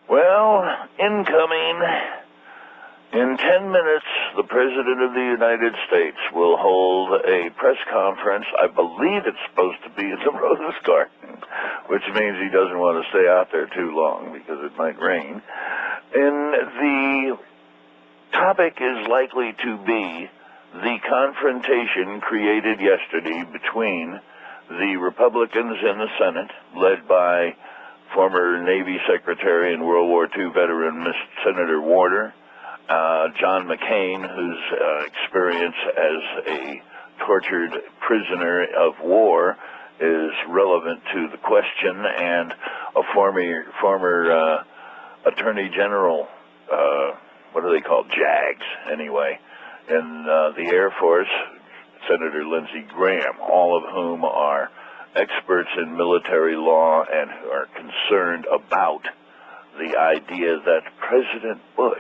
Well, incoming. In 10 minutes, the President of the United States will hold a press conference. I believe it's supposed to be in the Rose Garden, which means he doesn't want to stay out there too long because it might rain. And the topic is likely to be the confrontation created yesterday between the Republicans in the Senate, led by former Navy Secretary and World War II veteran Senator Warner, John McCain, whose experience as a tortured prisoner of war is relevant to the question, and a former Attorney General, what are they called, JAGs, anyway, in the Air Force, Senator Lindsey Graham, all of whom are experts in military law and who are concerned about the idea that President Bush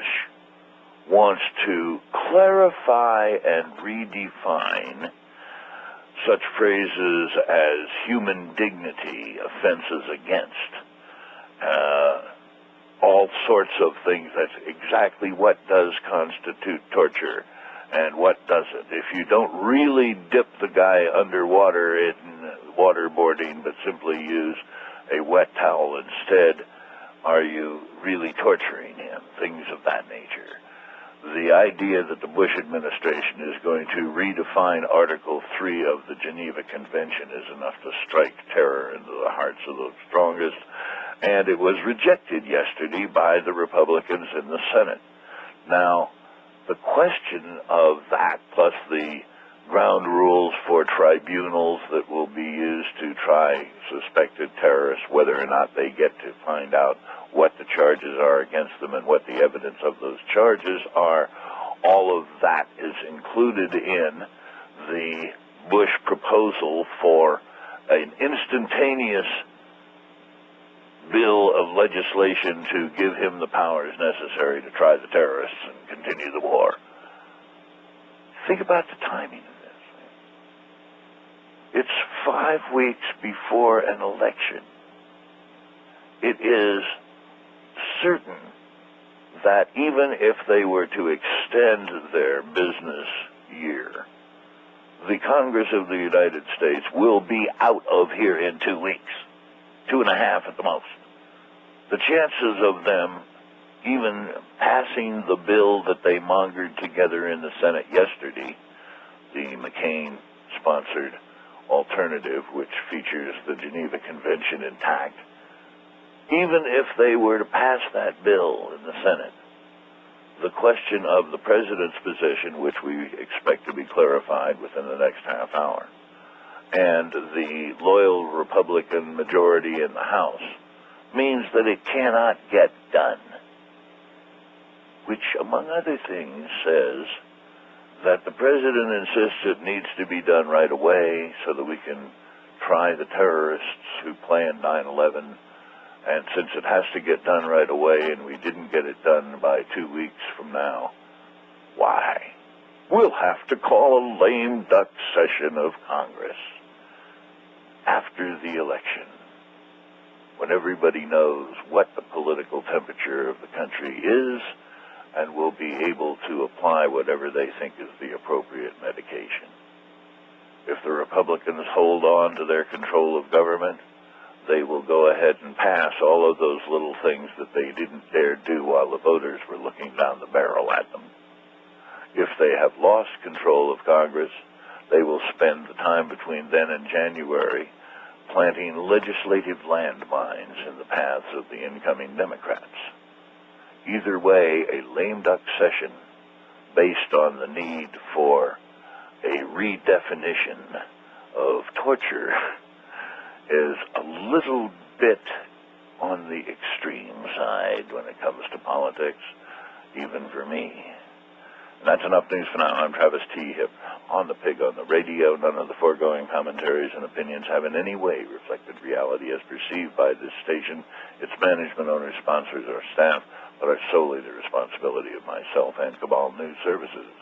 wants to clarify and redefine such phrases as human dignity, offenses against, all sorts of things. That's exactly what does constitute torture and what doesn't. If you don't really dip the guy underwater in waterboarding, but simply use a wet towel instead, are you really torturing him? Things of that nature. The idea that the Bush administration is going to redefine Article 3 of the Geneva Convention is enough to strike terror into the hearts of the strongest, and it was rejected yesterday by the Republicans in the Senate. Now, the question of that, plus the ground rules for tribunals that will be used to try suspected terrorists, whether or not they get to find out what the charges are against them and what the evidence of those charges are, all of that is included in the Bush proposal for an instantaneous bill of legislation to give him the powers necessary to try the terrorists and continue the war. Think about the timing of this. It's 5 weeks before an election. It is certain that even if they were to extend their business year, the Congress of the United States will be out of here in 2 weeks, 2.5 at the most. The chances of them even passing the bill that they mongered together in the Senate yesterday, the McCain-sponsored alternative, which features the Geneva Convention intact, even if they were to pass that bill in the Senate, the question of the president's position, which we expect to be clarified within the next half hour, and the loyal Republican majority in the House, means that it cannot get done, which, among other things, says that the president insists it needs to be done right away so that we can try the terrorists who planned 9/11. And since it has to get done right away and we didn't get it done by 2 weeks from now, why? We'll have to call a lame duck session of Congress after the election, when everybody knows what the political temperature of the country is and will be able to apply whatever they think is the appropriate medication. If the Republicans hold on to their control of government, they will go ahead and pass all of those little things that they didn't dare do while the voters were looking down the barrel at them. If they have lost control of Congress, they will spend the time between then and January planting legislative landmines in the paths of the incoming Democrats. Either way, a lame duck session based on the need for a redefinition of torture is a little bit on the extreme side when it comes to politics, even for me. And that's enough news for now. I'm Travus T. Hipp, on the Pig on the radio. None of the foregoing commentaries and opinions have in any way reflected reality as perceived by this station, its management, owners, sponsors, or staff, but are solely the responsibility of myself and Cabal News Services.